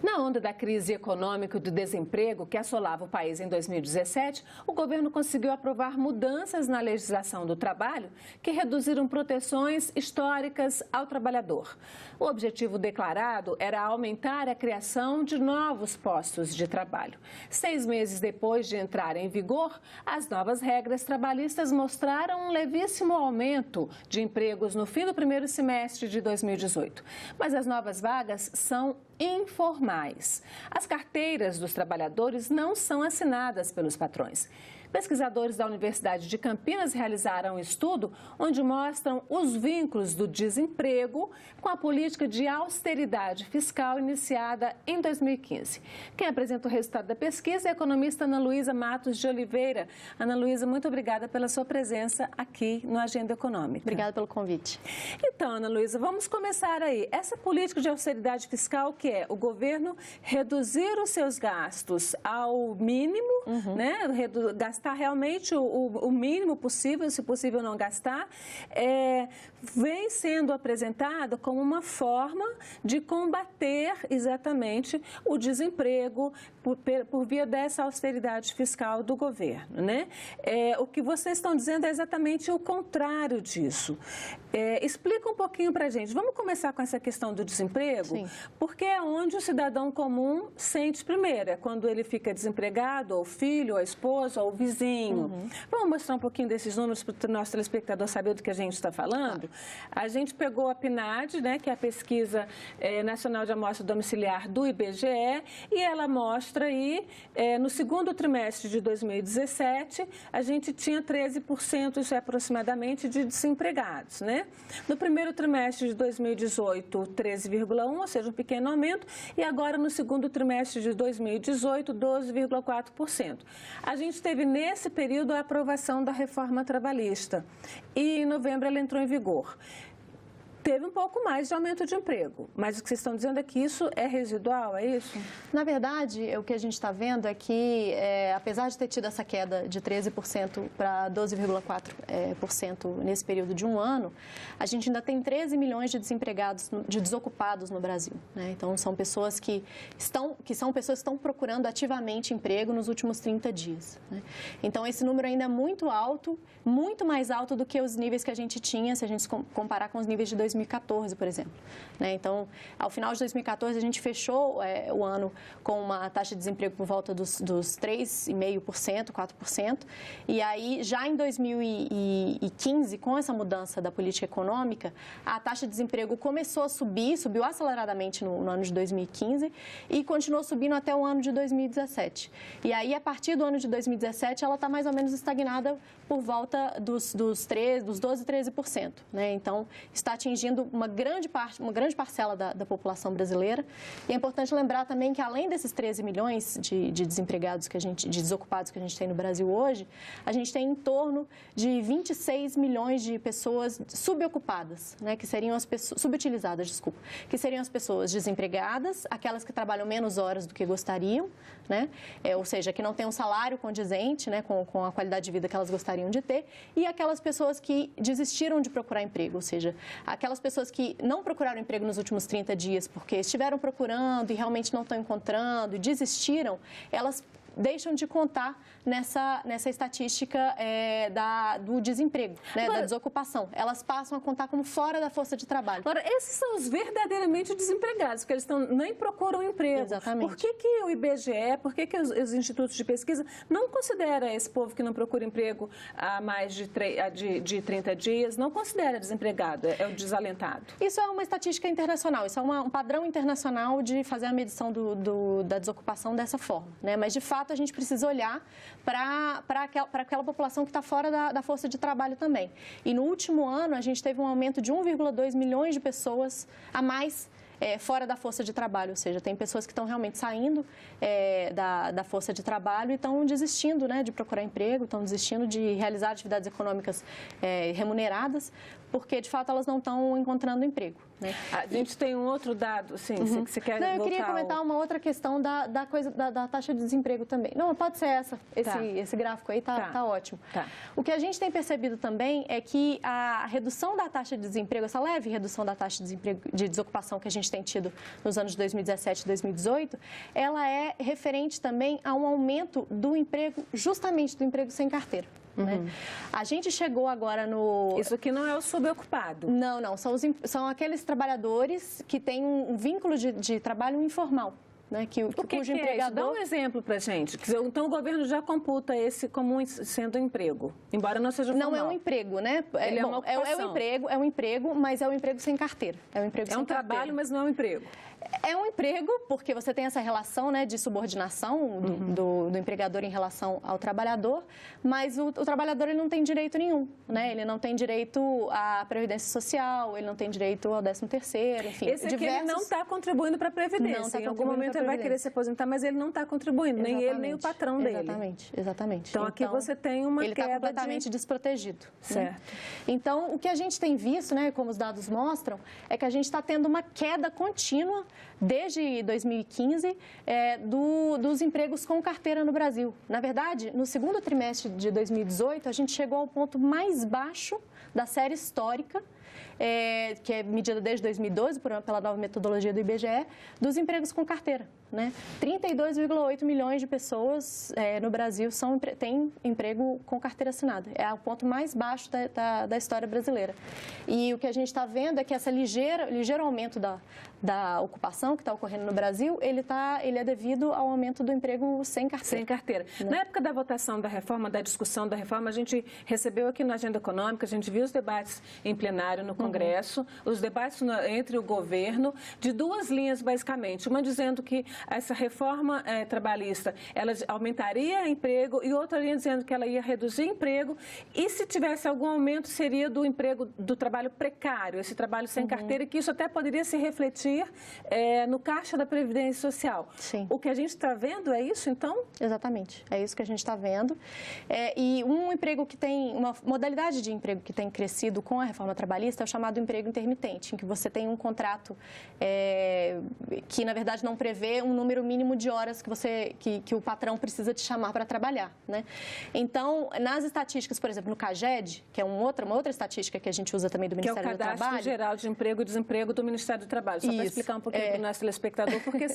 Na onda da crise econômica e do desemprego que assolava o país em 2017, o governo conseguiu aprovar mudanças na legislação do trabalho que reduziram proteções históricas ao trabalhador. O objetivo declarado era aumentar a criação de novos postos de trabalho. 6 meses depois de entrar em vigor, as novas regras trabalhistas mostraram um levíssimo aumento de empregos no fim do primeiro semestre de 2018. Mas as novas vagas são informais. As carteiras dos trabalhadores não são assinadas pelos patrões. Pesquisadores da Universidade de Campinas realizaram um estudo onde mostram os vínculos do desemprego com a política de austeridade fiscal iniciada em 2015. Quem apresenta o resultado da pesquisa é a economista Ana Luísa Matos de Oliveira. Ana Luísa, muito obrigada pela sua presença aqui no Agenda Econômica. Obrigada pelo convite. Então, Ana Luísa, vamos começar aí. Essa política de austeridade fiscal, que é o governo reduzir os seus gastos ao mínimo, né? Gastar realmente o mínimo possível, se possível não gastar, vem sendo apresentada como uma forma de combater exatamente o desemprego por via dessa austeridade fiscal do governo, né? O que vocês estão dizendo é exatamente o contrário disso. Explica um pouquinho para a gente. Vamos começar com essa questão do desemprego? Sim. Porque é onde o cidadão comum sente primeiro, é quando ele fica desempregado, ou o filho, ou a esposa, ou o vizinho. Vamos mostrar um pouquinho desses números para o nosso telespectador saber do que a gente está falando? Claro. A gente pegou a PNAD, né, que é a Pesquisa Nacional de Amostra Domiciliar do IBGE, e ela mostra aí, no segundo trimestre de 2017, a gente tinha 13%, isso é aproximadamente, de desempregados, né? No primeiro trimestre de 2018, 13,1%, ou seja, um pequeno aumento, e agora no segundo trimestre de 2018, 12,4%. A gente teve nesse período a aprovação da reforma trabalhista e em novembro ela entrou em vigor. Teve um pouco mais de aumento de emprego, mas o que vocês estão dizendo é que isso é residual, é isso? Na verdade, o que a gente está vendo é que, apesar de ter tido essa queda de 13% para 12,4% nesse período de um ano, a gente ainda tem 13 milhões de desempregados, de desocupados no Brasil, né? Então, são pessoas que estão procurando ativamente emprego nos últimos 30 dias, né? Então, esse número ainda é muito alto, muito mais alto do que os níveis que a gente tinha, se a gente comparar com os níveis de 2014, por exemplo, né? Então, ao final de 2014, a gente fechou o ano com uma taxa de desemprego por volta dos 3,5%, 4%, e aí, já em 2015, com essa mudança da política econômica, a taxa de desemprego começou a subir, subiu aceleradamente no ano de 2015 e continuou subindo até o ano de 2017. E aí, a partir do ano de 2017, ela está mais ou menos estagnada por volta dos 12, 13%, né? Então, está atingindo uma grande parcela da população brasileira. E é importante lembrar também que, além desses 13 milhões de desempregados de desocupados que a gente tem no Brasil hoje, a gente tem em torno de 26 milhões de pessoas subocupadas, né, que seriam as pessoas subutilizadas, desculpa, que seriam as pessoas desempregadas, aquelas que trabalham menos horas do que gostariam, né, ou seja, que não têm um salário condizente, né, com a qualidade de vida que elas gostariam de ter, e aquelas pessoas que desistiram de procurar emprego, ou seja, aquelas pessoas que não procuraram emprego nos últimos 30 dias porque estiveram procurando e realmente não estão encontrando e desistiram, elas deixam de contar nessa estatística do desemprego, né, da desocupação. Elas passam a contar como fora da força de trabalho. Agora, esses são os verdadeiramente desempregados, porque eles nem procuram emprego. Exatamente. Por que o IBGE, por que os institutos de pesquisa não consideram esse povo que não procura emprego há mais de 30 dias, não considera desempregado, é o desalentado? Isso é uma estatística internacional, isso é um padrão internacional de fazer a medição da desocupação dessa forma, né? Mas, de fato, a gente precisa olhar para aquela população que está fora da força de trabalho também. E no último ano, a gente teve um aumento de 1,2 milhões de pessoas a mais fora da força de trabalho, ou seja, tem pessoas que estão realmente saindo da força de trabalho e estão desistindo, né, de procurar emprego, estão desistindo de realizar atividades econômicas remuneradas, porque de fato elas não estão encontrando emprego. Né? A gente tem um outro dado, sim, que você quer Não, eu voltar queria comentar uma outra questão da taxa de desemprego também. Não, pode ser esse gráfico aí tá ótimo. Tá. O que a gente tem percebido também é que a redução da taxa de desemprego, essa leve redução da taxa de desemprego, de desocupação que a gente tem tido nos anos de 2017 e 2018, ela é referente também a um aumento do emprego, justamente do emprego sem carteira. Né? A gente chegou agora no... Isso aqui não é o subocupado. Não. São aqueles trabalhadores que têm um vínculo de trabalho informal. Né? Cujo empregador... Dá um exemplo para a gente. Então, o governo já computa esse como sendo emprego, embora não seja formal. Não é um emprego, né? Ele é uma ocupação. É um emprego, mas é um emprego sem carteira. É um emprego sem carteira. Trabalho, mas não é um emprego. É um emprego, porque você tem essa relação, né, de subordinação do empregador em relação ao trabalhador, mas o trabalhador ele não tem direito nenhum, né? Ele não tem direito à Previdência Social, ele não tem direito ao 13º, enfim. Esse aqui ele não está contribuindo para a Previdência. Em algum momento ele vai querer se aposentar, mas ele não está contribuindo, nem ele, nem o patrão dele. Exatamente. Então, aqui você tem uma queda. Ele está completamente desprotegido. Certo. Né? Então, o que a gente tem visto, né, como os dados mostram, é que a gente está tendo uma queda contínua desde 2015 dos empregos com carteira no Brasil. Na verdade, no segundo trimestre de 2018, a gente chegou ao ponto mais baixo da série histórica, que é medida desde 2012 pela nova metodologia do IBGE, dos empregos com carteira. Né? 32,8 milhões de pessoas no Brasil têm emprego com carteira assinada. É o ponto mais baixo da história brasileira. E o que a gente está vendo é que esse ligeiro aumento da ocupação que está ocorrendo no Brasil, ele é devido ao aumento do emprego sem carteira. Sem carteira. Né? Na época da votação da reforma, da discussão da reforma, a gente recebeu aqui na Agenda Econômica, a gente viu os debates em plenário no Congresso, os debates entre o governo, de duas linhas, basicamente. Uma dizendo que essa reforma trabalhista, ela aumentaria emprego, e outra linha dizendo que ela ia reduzir emprego, e se tivesse algum aumento, seria do emprego, do trabalho precário, esse trabalho sem carteira, e que isso até poderia se refletir no caixa da Previdência Social. Sim. O que a gente está vendo é isso, então? Exatamente, é isso que a gente está vendo. E um emprego que tem, uma modalidade de emprego que tem crescido com a reforma trabalhista é o chamado emprego intermitente, em que você tem um contrato que, na verdade, não prevê um número mínimo de horas que o patrão precisa te chamar para trabalhar. Né? Então, nas estatísticas, por exemplo, no CAGED, que é uma outra estatística que a gente usa também do Ministério do Trabalho. Que é o Cadastro Geral de Emprego e Desemprego do Ministério do Trabalho. Só para explicar um pouquinho para o nosso telespectador, porque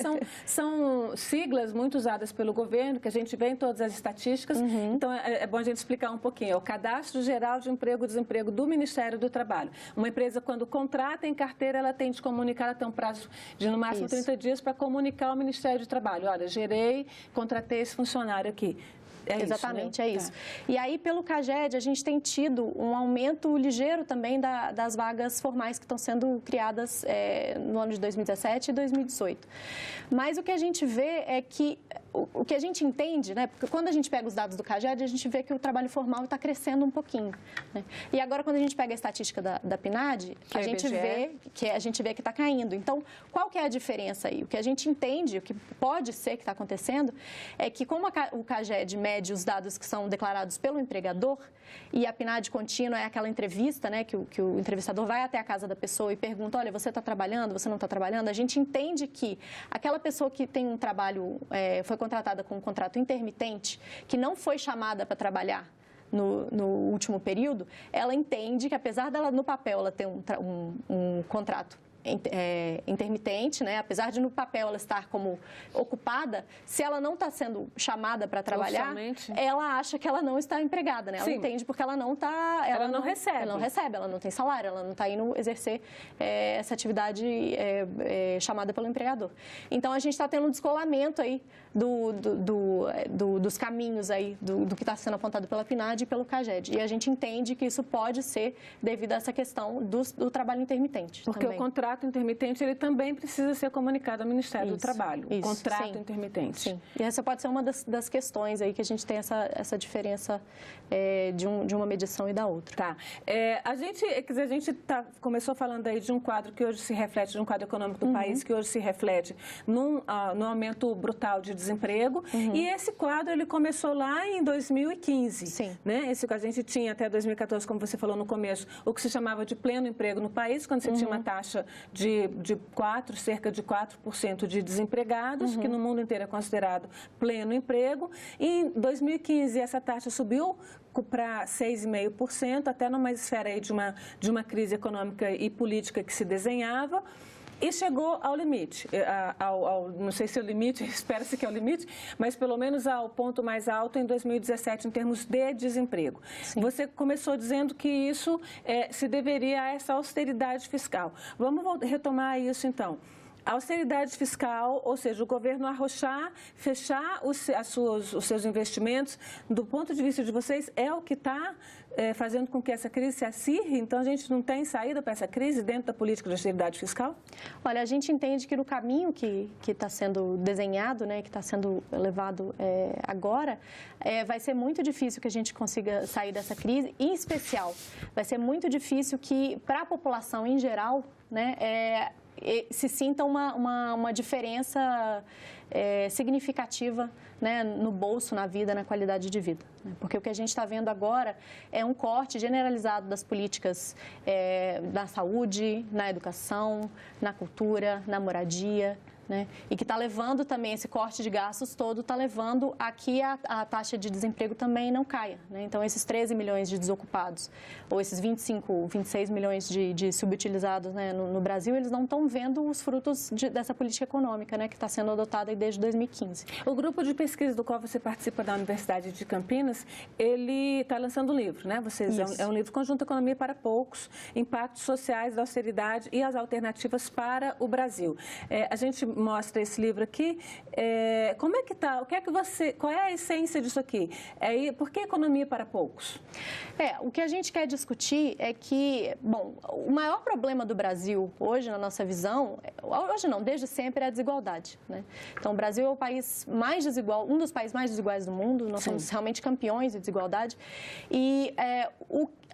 são siglas muito usadas pelo governo, que a gente vê em todas as estatísticas. Então, é bom a gente explicar um pouquinho. É o Cadastro Geral de Emprego e Desemprego do Ministério do Trabalho. Uma empresa, quando contrata em carteira, ela tem de comunicar, ela tem um prazo de no máximo 30 dias para comunicar ao Ministério do Trabalho. Olha, contratei esse funcionário aqui. Exatamente, né? é isso. E aí, pelo CAGED, a gente tem tido um aumento ligeiro também das vagas formais que estão sendo criadas no ano de 2017 e 2018. Mas o que a gente vê é que o que a gente entende, né? Porque quando a gente pega os dados do CAGED, a gente vê que o trabalho formal está crescendo um pouquinho. Né? E agora, quando a gente pega a estatística da PNAD, a gente vê que está caindo. Então, qual que é a diferença aí? O que a gente entende, o que pode ser que está acontecendo, é que como o CAGED mede os dados que são declarados pelo empregador, e a PNAD contínua é aquela entrevista, né? Que o entrevistador vai até a casa da pessoa e pergunta, olha, você está trabalhando, você não está trabalhando? A gente entende que aquela pessoa que tem um trabalho, foi contratada com um contrato intermitente, que não foi chamada para trabalhar no último período, ela entende que, apesar dela, no papel, ela ter um contrato intermitente, né? Apesar de no papel ela estar como ocupada, se ela não está sendo chamada para trabalhar, ela acha que ela não está empregada, né? Ela entende porque ela não está... Ela não recebe. Ela não recebe, ela não tem salário, ela não está indo exercer essa atividade chamada pelo empregador. Então, a gente está tendo um descolamento aí dos caminhos aí, do que está sendo apontado pela PNAD e pelo CAGED. E a gente entende que isso pode ser devido a essa questão do trabalho intermitente. Porque também. O contrato contrato intermitente ele também precisa ser comunicado ao Ministério do Trabalho. O contrato intermitente. Sim. E essa pode ser uma das questões aí que a gente tem essa diferença de uma medição e da outra. Tá. A gente começou falando aí de um quadro que hoje se reflete, de um quadro econômico do país que hoje se reflete no aumento brutal de desemprego. E esse quadro ele começou lá em 2015. Sim. Né? Esse que a gente tinha até 2014, como você falou no começo, o que se chamava de pleno emprego no país, quando você tinha uma taxa de cerca de 4% de desempregados, que no mundo inteiro é considerado pleno emprego. E em 2015 essa taxa subiu para 6,5%, até numa esfera aí de uma crise econômica e política que se desenhava. E chegou ao limite, não sei se é o limite, espera-se que é o limite, mas pelo menos ao ponto mais alto em 2017 em termos de desemprego. Sim. Você começou dizendo que isso se deveria a essa austeridade fiscal. Vamos retomar isso então. A austeridade fiscal, ou seja, o governo arrochar, fechar os seus investimentos, do ponto de vista de vocês, é o que está fazendo com que essa crise se acirre? Então, a gente não tem saída para essa crise dentro da política de austeridade fiscal? Olha, a gente entende que no caminho que está sendo desenhado, né, que está sendo levado agora, vai ser muito difícil que a gente consiga sair dessa crise, em especial, vai ser muito difícil que, para a população em geral, né, se sinta uma diferença significativa, né, no bolso, na vida, na qualidade de vida. Porque o que a gente está vendo agora é um corte generalizado das políticas da saúde, na educação, na cultura, na moradia, né? E que está levando também, esse corte de gastos todo, está levando a que a taxa de desemprego também não caia, né? Então, esses 13 milhões de desocupados, ou esses 26 milhões de subutilizados, né, no Brasil, eles não estão vendo os frutos dessa política econômica, né, que está sendo adotada aí desde 2015. O grupo de pesquisa do qual você participa da Universidade de Campinas, ele está lançando um livro, né? É um livro Conjunto Economia para Poucos, Impactos Sociais da Austeridade e as Alternativas para o Brasil. A gente mostra esse livro aqui. Como é que está? Qual é a essência disso aqui? Por que economia para poucos? O que a gente quer discutir é que, bom, o maior problema do Brasil hoje, na nossa visão, hoje não, desde sempre, é a desigualdade, né? Então, o Brasil é o país mais desigual, um dos países mais desiguais do mundo. Nós somos realmente campeões de desigualdade. E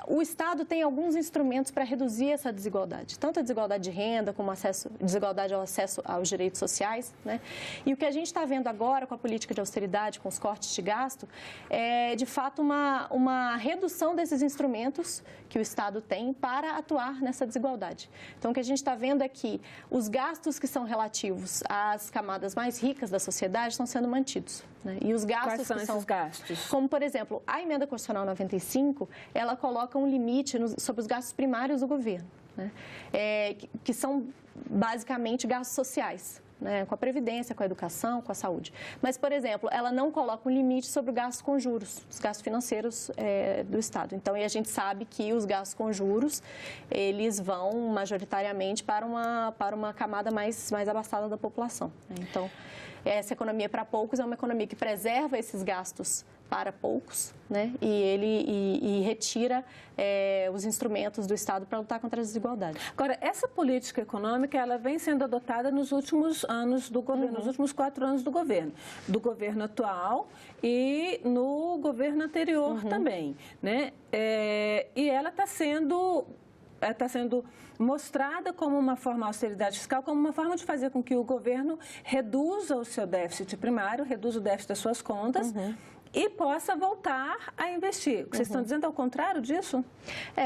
o Estado tem alguns instrumentos para reduzir essa desigualdade, tanto a desigualdade de renda, como desigualdade ao acesso aos direitos sociais, né? E o que a gente está vendo agora com a política de austeridade, com os cortes de gasto, é, de fato, uma redução desses instrumentos que o Estado tem para atuar nessa desigualdade. Então, o que a gente está vendo é que os gastos que são relativos às camadas mais ricas da sociedade estão sendo mantidos, né? E os gastos Quais são esses gastos? Como, por exemplo, a Emenda Constitucional 95, ela coloca um limite sobre os gastos primários do governo, né? Que são basicamente gastos sociais, né, com a Previdência, com a educação, com a saúde. Mas, por exemplo, ela não coloca um limite sobre o gasto com juros, os gastos financeiros do Estado. Então, e a gente sabe que os gastos com juros, eles vão majoritariamente para uma camada mais abastada da população, né? Então, essa economia para poucos é uma economia que preserva esses gastos para poucos, né? E retira os instrumentos do Estado para lutar contra as desigualdades. Agora, essa política econômica, ela vem sendo adotada nos últimos anos do governo, nos últimos 4 anos do governo atual e no governo anterior também, né? E ela está sendo mostrada como uma forma, a austeridade fiscal, como uma forma de fazer com que o governo reduza o seu déficit primário, reduza o déficit das suas contas, e possa voltar a investir. O que vocês estão dizendo é o contrário disso?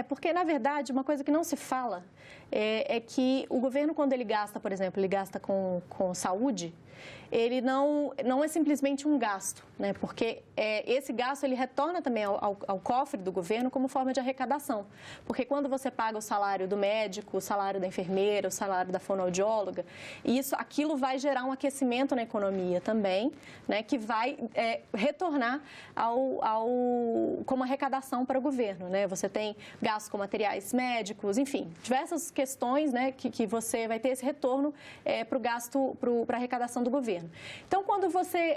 Porque, na verdade, uma coisa que não se fala é que o governo, quando ele gasta, por exemplo, ele gasta com saúde, ele não é simplesmente um gasto, né? Porque esse gasto ele retorna também ao cofre do governo como forma de arrecadação. Porque quando você paga o salário do médico, o salário da enfermeira, o salário da fonoaudióloga, aquilo vai gerar um aquecimento na economia também, né? Que vai retornar como arrecadação para o governo, né? Você tem gastos com materiais médicos, enfim, diversas questões, né? Que você vai ter esse retorno para o gasto, para a arrecadação do governo. Então, quando você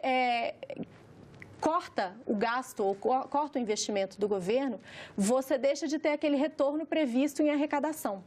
corta o gasto ou corta o investimento do governo, você deixa de ter aquele retorno previsto em arrecadação.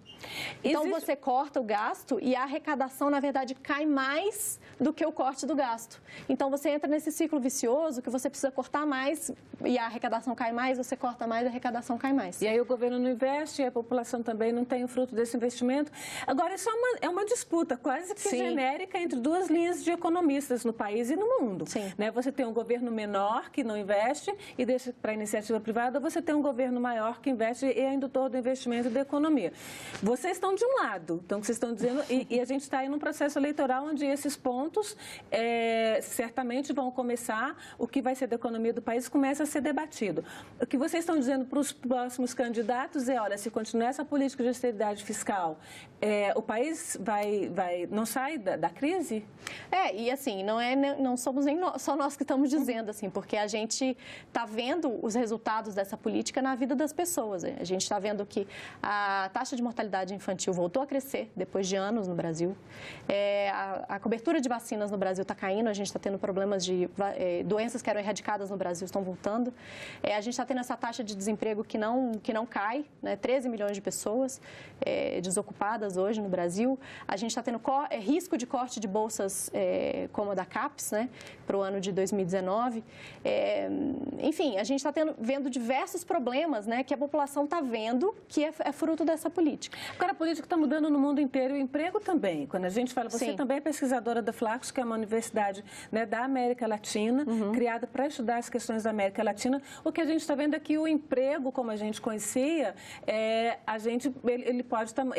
Então, você corta o gasto e a arrecadação, na verdade, cai mais do que o corte do gasto. Então, você entra nesse ciclo vicioso que você precisa cortar mais e a arrecadação cai mais, você corta mais, a arrecadação cai mais. E aí o governo não investe e a população também não tem o fruto desse investimento. Agora, isso é uma disputa quase que genérica entre duas linhas de economistas no país e no mundo. Sim. Né? Você tem um governo menor que não investe e deixa para a iniciativa privada, você tem um governo maior que investe e é indutor do investimento e da economia. Vocês estão de um lado, então vocês estão dizendo, e a gente está aí num processo eleitoral onde esses pontos certamente vão começar, o que vai ser da economia do país começa a ser debatido. O que vocês estão dizendo para os próximos candidatos é, olha, se continuar essa política de austeridade fiscal, o país não sai da crise? E assim, não somos nem só nós que estamos dizendo, assim, porque a gente está vendo os resultados dessa política na vida das pessoas. A gente está vendo que a taxa de mortalidade infantil voltou a crescer depois de anos no Brasil. A cobertura de vacinas no Brasil está caindo, a gente está tendo problemas de doenças que eram erradicadas no Brasil estão voltando. A gente está tendo essa taxa de desemprego que não cai, né? 13 milhões de pessoas desocupadas hoje no Brasil. A gente está tendo risco de corte de bolsas como a da CAPES, né? Para o ano de 2019. Enfim, a gente está vendo diversos problemas, né? Que a população está vendo que é fruto dessa política. Agora, a política está mudando no mundo inteiro e o emprego também. Quando a gente fala, você também é pesquisadora da Flaxus, que é uma universidade, né, da América Latina, criada para estudar as questões da América Latina. O que a gente está vendo é que o emprego, como a gente conhecia, ele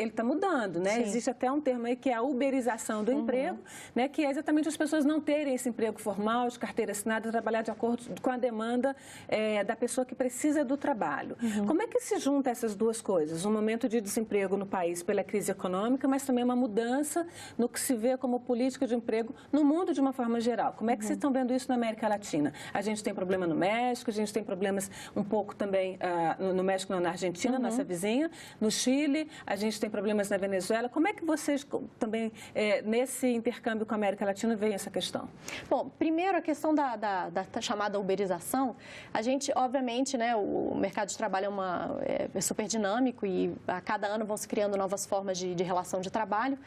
está mudando, né? Existe até um termo aí que é a uberização do emprego, né, que é exatamente as pessoas não terem esse emprego formal, de carteira assinada, trabalhar de acordo com a demanda da pessoa que precisa do trabalho. Como é que se junta essas duas coisas? Um momento de desemprego no país pela crise econômica, mas também uma mudança no que se vê como política de emprego no mundo de uma forma geral. Como é que vocês estão vendo isso na América Latina? A gente tem problema no México, a gente tem problemas um pouco também no México, não, na Argentina, nossa vizinha, no Chile, a gente tem problemas na Venezuela. Como é que vocês também, nesse intercâmbio com a América Latina, veem essa questão? Bom, primeiro a questão da chamada uberização. A gente, obviamente, né, o mercado de trabalho é super dinâmico e a cada ano vão se criando novas formas de relação de trabalho.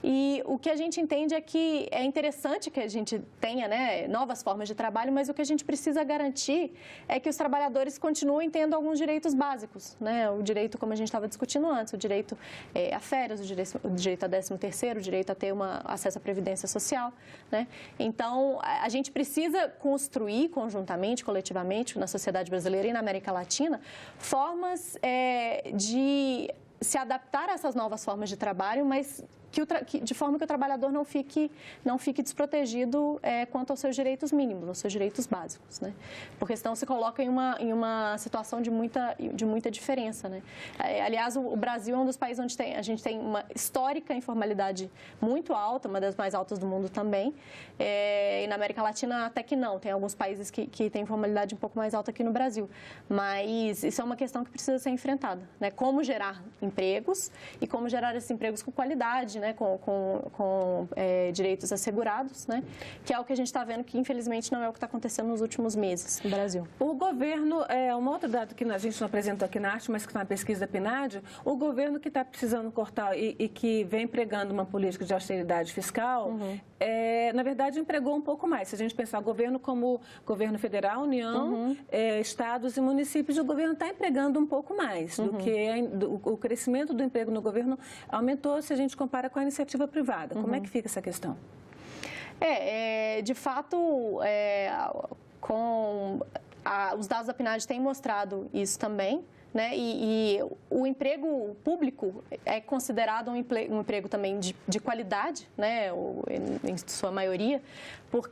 E o que a gente entende é que é interessante que a gente tenha, né, novas formas de trabalho, mas o que a gente precisa garantir é que os trabalhadores continuem tendo alguns direitos básicos, né? O direito, como a gente estava discutindo antes, o direito a férias, o direito a 13º, o direito a ter acesso à previdência social, né? Então, a gente precisa construir conjuntamente, coletivamente, na sociedade brasileira e na América Latina, formas de se adaptar a essas novas formas de trabalho, mas de forma que o trabalhador não fique desprotegido quanto aos seus direitos mínimos, aos seus direitos básicos, né? Porque senão se coloca em uma situação de muita diferença, né? Aliás, o Brasil é um dos países onde a gente tem uma histórica informalidade muito alta, uma das mais altas do mundo também, e na América Latina até que não, tem alguns países que têm informalidade um pouco mais alta que no Brasil, mas isso é uma questão que precisa ser enfrentada, né? Como gerar empregos e como gerar esses empregos com qualidade, né, com direitos assegurados, né, que é o que a gente está vendo que, infelizmente, não é o que está acontecendo nos últimos meses no Brasil. O governo, um outro dado que a gente não apresentou aqui na arte, mas que está na pesquisa da PNAD, o governo que está precisando cortar e que vem empregando uma política de austeridade fiscal, na verdade, empregou um pouco mais. Se a gente pensar o governo como governo federal, União, estados e municípios, o governo está empregando um pouco mais do que o crescimento do emprego no governo aumentou se a gente compara com a iniciativa privada. Como é que fica essa questão? De fato, os dados da PNAD têm mostrado isso também, né? E o emprego público é considerado um emprego também de qualidade, né? Em sua maioria,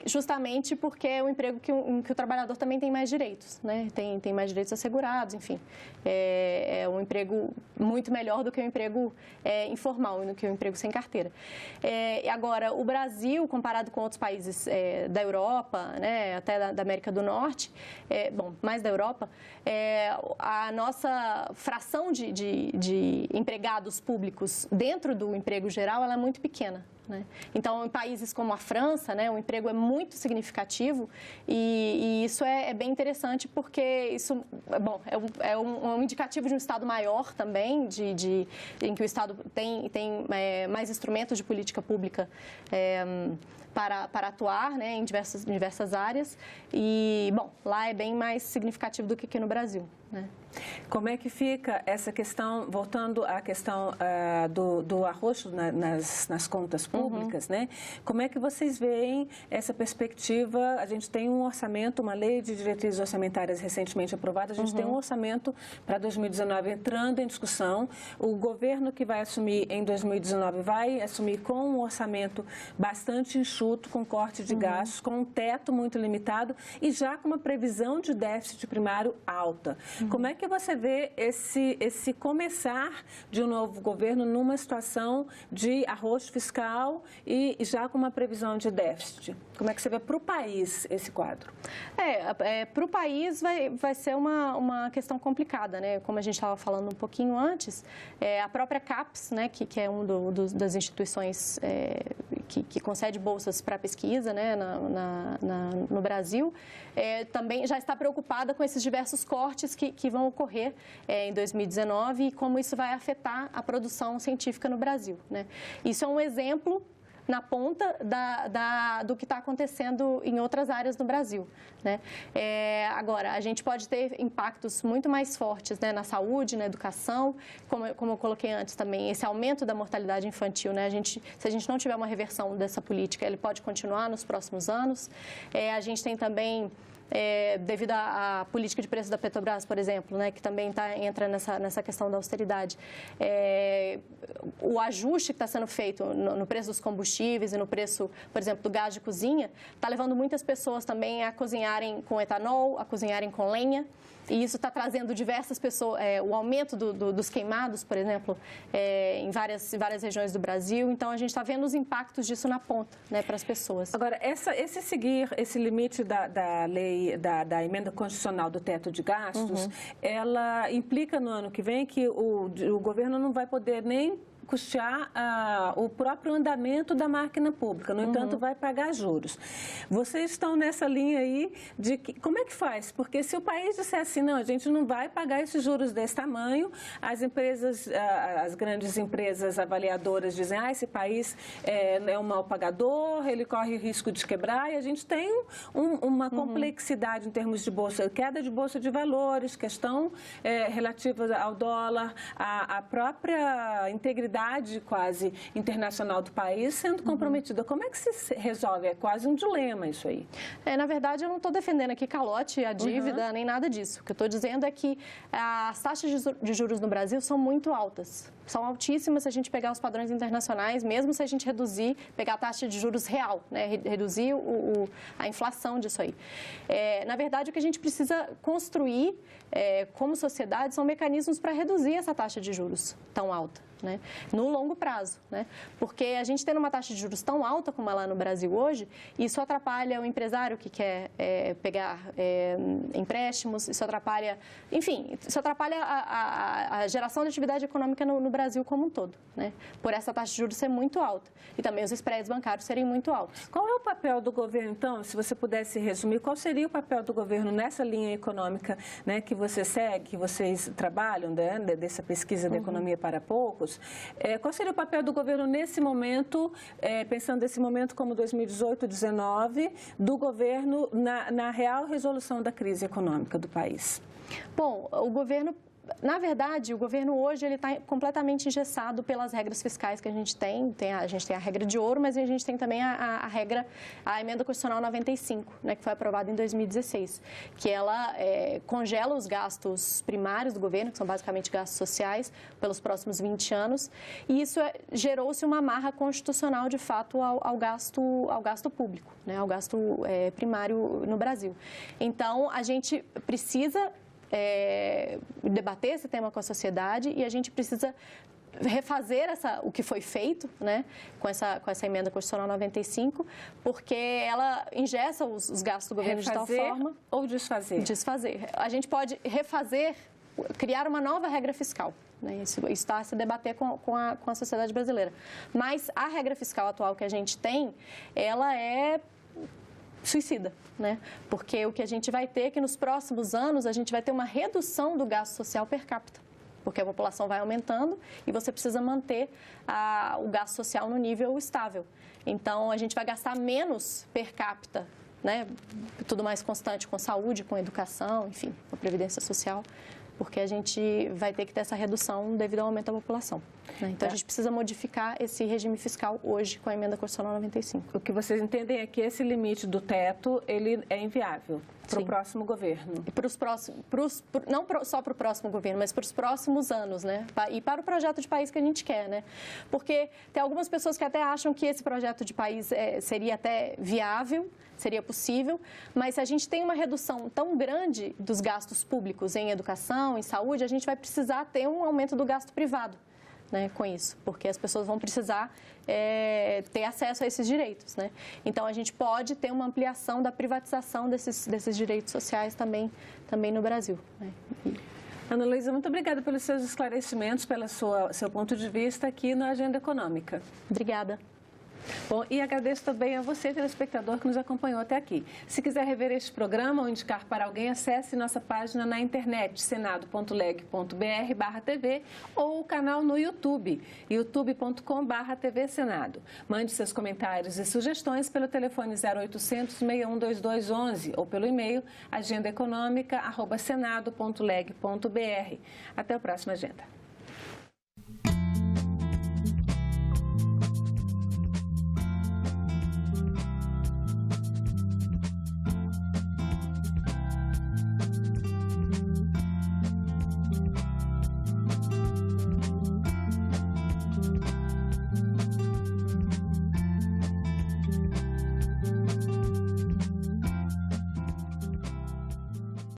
justamente porque é um emprego que o trabalhador também tem mais direitos, né? Tem mais direitos assegurados, enfim. É um emprego muito melhor do que o emprego informal, do que o emprego sem carteira. Agora, o Brasil, comparado com outros países da Europa, né? Até da América do Norte, mais da Europa, a nossa fração de empregados públicos dentro do emprego geral ela é muito pequena. né? Então, em países como a França, né, o emprego é muito significativo e isso é bem interessante porque isso, bom, é um indicativo de um Estado maior também, em que o Estado tem mais instrumentos de política pública para atuar, né, em diversas áreas. E, bom, lá é bem mais significativo do que aqui no Brasil, né? Como é que fica essa questão, voltando à questão do arroxo nas contas públicas, né? Como é que vocês veem essa perspectiva? A gente tem um orçamento, uma lei de diretrizes orçamentárias recentemente aprovada, a gente tem um orçamento para 2019 entrando em discussão. O governo que vai assumir em 2019 vai assumir com um orçamento bastante enxuto, com corte de gastos, com um teto muito limitado e já com uma previsão de déficit primário alta. Como é que você vê esse começar de um novo governo numa situação de arroxo fiscal e já com uma previsão de déficit? Como é que você vê para o país esse quadro? Para o país vai ser uma questão complicada, né? Como a gente estava falando um pouquinho antes, a própria CAPES, né, que é das instituições que concede bolsas para pesquisa, né, no Brasil, também já está preocupada com esses diversos cortes que vão ocorrer em 2019 e como isso vai afetar a produção científica no Brasil, né? Isso é um exemplo na ponta do que está acontecendo em outras áreas do Brasil, né? Agora, a gente pode ter impactos muito mais fortes, né, na saúde, na educação, como eu coloquei antes também, esse aumento da mortalidade infantil, né? Se a gente não tiver uma reversão dessa política, ele pode continuar nos próximos anos. A gente tem também devido à política de preço da Petrobras, por exemplo, né, que também entra nessa questão da austeridade. O ajuste que está sendo feito no preço dos combustíveis e no preço, por exemplo, do gás de cozinha, está levando muitas pessoas também a cozinharem com etanol, a cozinharem com lenha. E isso está trazendo diversas pessoas, o aumento dos queimados, por exemplo, em várias regiões do Brasil. Então, a gente está vendo os impactos disso na ponta, né, para as pessoas. Agora, seguir esse limite da lei, da emenda constitucional do teto de gastos, ela implica no ano que vem que o governo não vai poder nem custear o próprio andamento da máquina pública, no entanto, vai pagar juros. Vocês estão nessa linha aí de como é que faz? Porque se o país disser assim, não, a gente não vai pagar esses juros desse tamanho, as grandes empresas avaliadoras dizem, esse país é um mau pagador, ele corre risco de quebrar, e a gente tem uma complexidade em termos de queda de bolsa de valores, questão relativa ao dólar, a própria integridade quase internacional do país sendo comprometida. Como é que se resolve? É quase um dilema isso aí. Na verdade, eu não estou defendendo aqui calote, a dívida, nem nada disso. O que eu estou dizendo é que as taxas de juros no Brasil são muito altas. São altíssimas se a gente pegar os padrões internacionais, mesmo se a gente pegar a taxa de juros real, né? Reduzir a inflação disso aí. Na verdade, o que a gente precisa construir como sociedade são mecanismos para reduzir essa taxa de juros tão alta, né, no longo prazo, né? Porque a gente tendo uma taxa de juros tão alta como ela é no Brasil hoje, isso atrapalha o empresário que quer pegar empréstimos, isso atrapalha, enfim, isso atrapalha a geração de atividade econômica no Brasil como um todo, né? Por essa taxa de juros ser muito alta e também os spreads bancários serem muito altos. Qual é o papel do governo, então, se você pudesse resumir, qual seria o papel do governo nessa linha econômica, né, que você segue, que vocês trabalham, né, dessa pesquisa da economia para poucos? Qual seria o papel do governo nesse momento, pensando nesse momento como 2018, 2019, do governo na real resolução da crise econômica do país? Bom, na verdade, o governo hoje está completamente engessado pelas regras fiscais que a gente tem. A gente tem a regra de ouro, mas a gente tem também a emenda constitucional 95, né, que foi aprovada em 2016, que ela congela os gastos primários do governo, que são basicamente gastos sociais, pelos próximos 20 anos. E isso gerou-se uma amarra constitucional, de fato, ao gasto público, né, ao gasto primário no Brasil. Então, a gente precisa debater esse tema com a sociedade e a gente precisa refazer o que foi feito, né, com essa emenda constitucional 95, porque ela engessa os gastos do governo de tal forma... ou desfazer? Desfazer. A gente pode refazer criar uma nova regra fiscal. Né? Isso está a se debater com a sociedade brasileira. Mas a regra fiscal atual que a gente tem, ela é suicida, né? Porque o que a gente vai ter é que nos próximos anos a gente vai ter uma redução do gasto social per capita, porque a população vai aumentando e você precisa manter o gasto social no nível estável. Então, a gente vai gastar menos per capita, né? Tudo mais constante com saúde, com educação, enfim, com a previdência social, porque a gente vai ter que ter essa redução devido ao aumento da população. Né? Então, a gente precisa modificar esse regime fiscal hoje com a emenda constitucional 95. O que vocês entendem é que esse limite do teto, ele é inviável para o próximo governo. E não só para o próximo governo, mas para os próximos anos, né? E para o projeto de país que a gente quer, né? Porque tem algumas pessoas que até acham que esse projeto de país seria até viável, seria possível, mas se a gente tem uma redução tão grande dos gastos públicos em educação, em saúde, a gente vai precisar ter um aumento do gasto privado, né, com isso, porque as pessoas vão precisar ter acesso a esses direitos, né? Então, a gente pode ter uma ampliação da privatização desses direitos sociais também no Brasil. Né? Ana Luísa, muito obrigada pelos seus esclarecimentos, pelo seu ponto de vista aqui na Agenda Econômica. Obrigada. Bom, e agradeço também a você, telespectador, que nos acompanhou até aqui. Se quiser rever este programa ou indicar para alguém, acesse nossa página na internet, senado.leg.br/TV, ou o canal no YouTube, youtube.com/tvsenado. Mande seus comentários e sugestões pelo telefone 0800 61 2211 ou pelo e-mail agendaeconômica@senado.leg.br. Até a próxima agenda.